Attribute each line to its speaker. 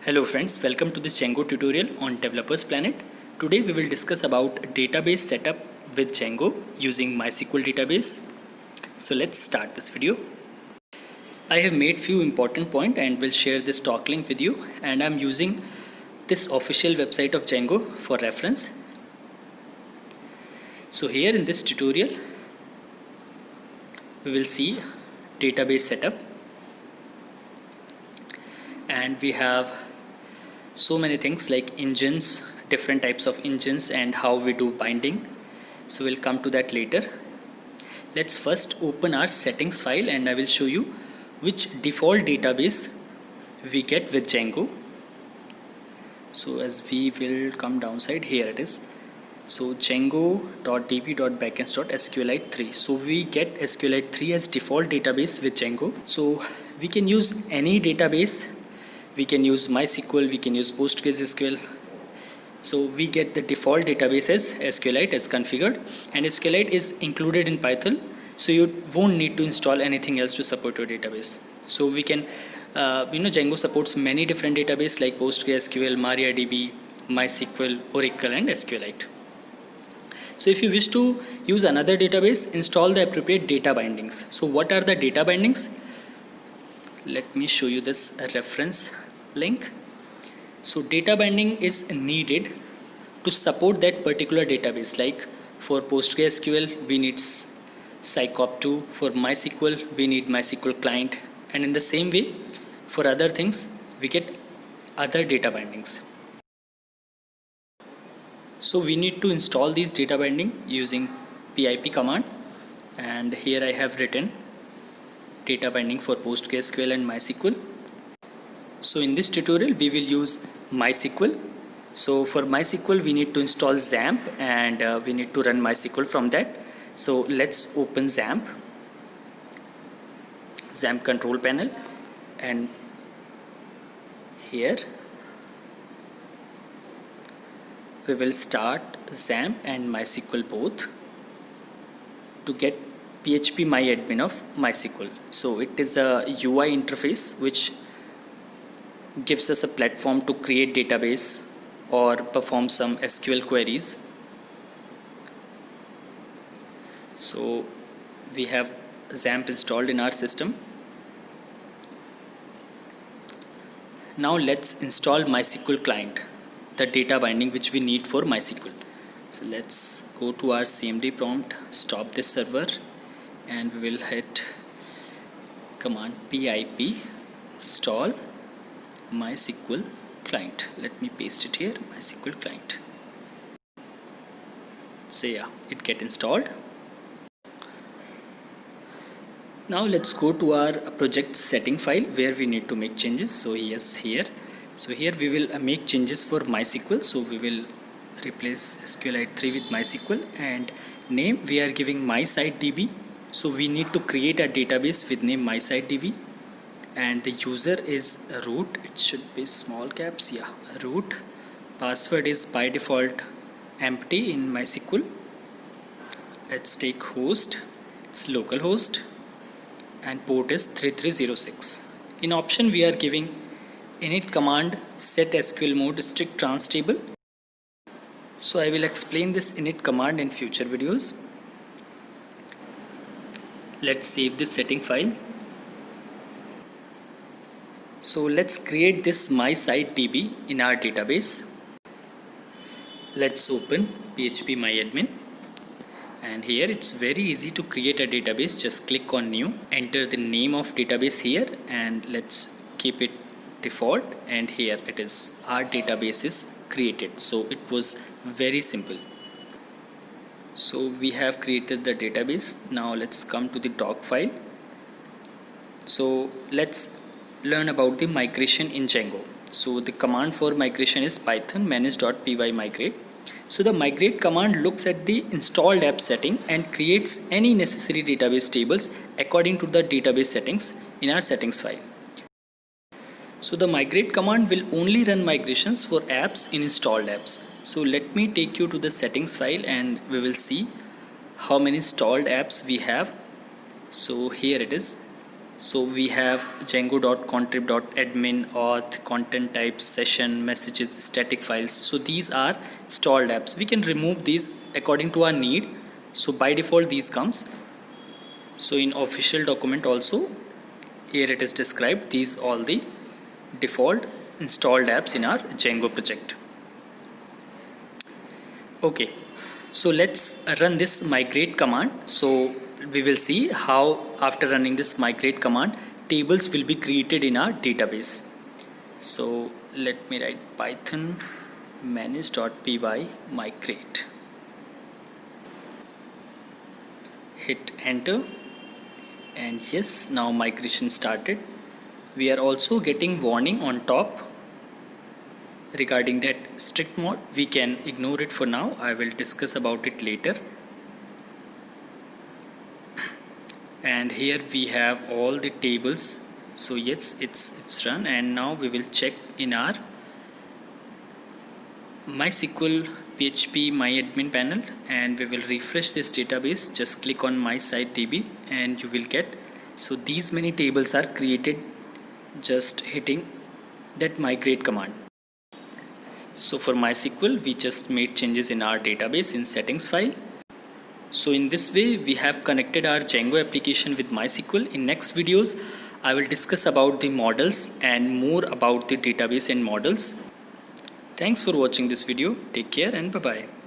Speaker 1: Hello friends, welcome to this Django tutorial on Developers Planet. Today we will discuss about database setup with Django using MySQL database. So let's start this video. I have made few important points and will share this talk link with you, and I'm using this official website of Django for reference. So here in this tutorial we will see database setup, and we have so many things like engines, different types of engines, and how we do binding. So we'll come to that later. Let's first open our settings file and I will show you which default database we get with Django. So as we will come downside, here it is. So django.db.backends.sqlite 3. So we get SQLite 3 as default database with Django. So we can use any database. We can use MySQL, we can use PostgreSQL. So we get the default database as SQLite as configured, and SQLite is included in Python, so you won't need to install anything else to support your database. So we can, Django supports many different databases like PostgreSQL, MariaDB, MySQL, Oracle, and SQLite. So if you wish to use another database, install the appropriate data bindings. So what are the data bindings? Let me show you this reference link. So data binding is needed to support that particular database. Like for PostgreSQL we need SysOp2, for MySQL we need MySQL client, and in the same way for other things we get other data bindings. So we need to install these data binding using pip command, and here I have written data binding for PostgreSQL and MySQL. So in this tutorial we will use MySQL. So for MySQL we need to install XAMPP, and we need to run MySQL from that. So let's open XAMPP control panel, and here we will start XAMPP and MySQL both to get phpMyAdmin of MySQL. So it is a UI interface which gives us a platform to create database or perform some SQL queries. So we have XAMPP installed in our system. Now let's install MySQL client, the data binding which we need for MySQL. So let's go to our cmd prompt, stop this server, and we will hit command pip install MySQL client. Let me paste it here, MySQL client. So yeah, it get installed. Now let's go to our project setting file where we need to make changes. So yes, here. So here we will make changes for MySQL. So we will replace SQLite 3 with MySQL, and name we are giving MySiteDB. So we need to create a database with name MySiteDB, and the user is root. It should be small caps, yeah, root. Password is by default empty in MySQL. Let's take host, it's localhost, and port is 3306. In option we are giving init command set SQL mode strict trans table. So I will explain this init command in future videos. Let's save this setting file. So let's create this MySiteDB in our database. Let's open phpMyAdmin, and here it's very easy to create a database. Just click on new, enter the name of database here, and let's keep it default, and here it is, our database is created. So it was very simple. So we have created the database. Now let's come to the doc file. So let's learn about the migration in Django. So the command for migration is python manage.py migrate. So the migrate command looks at the installed app setting and creates any necessary database tables according to the database settings in our settings file. So the migrate command will only run migrations for apps in installed apps. So let me take you to the settings file and we will see how many installed apps we have. So here it is. So we have django.contrib.admin, auth, content types, session, messages, static files. So these are stalled apps. We can remove these according to our need. So by default these comes. So in official document also, here it is described these all the default installed apps in our Django project. Okay, so let's run this migrate command. So we will see how after running this migrate command tables will be created in our database. So let me write python manage.py migrate, hit enter, and yes, now migration started. We are also getting warning on top regarding that strict mode. We can ignore it for now. I will discuss about it later. And here we have all the tables. So yes, it's run, and now we will check in our MySQL PHP MyAdmin panel, and we will refresh this database. Just click on my site DB and you will get, so these many tables are created just hitting that migrate command. So for MySQL we just made changes in our database in settings file. So in this way we have connected our Django application with MySQL. In next videos I will discuss about the models and more about the database and models. Thanks for watching this video. Take care and bye bye.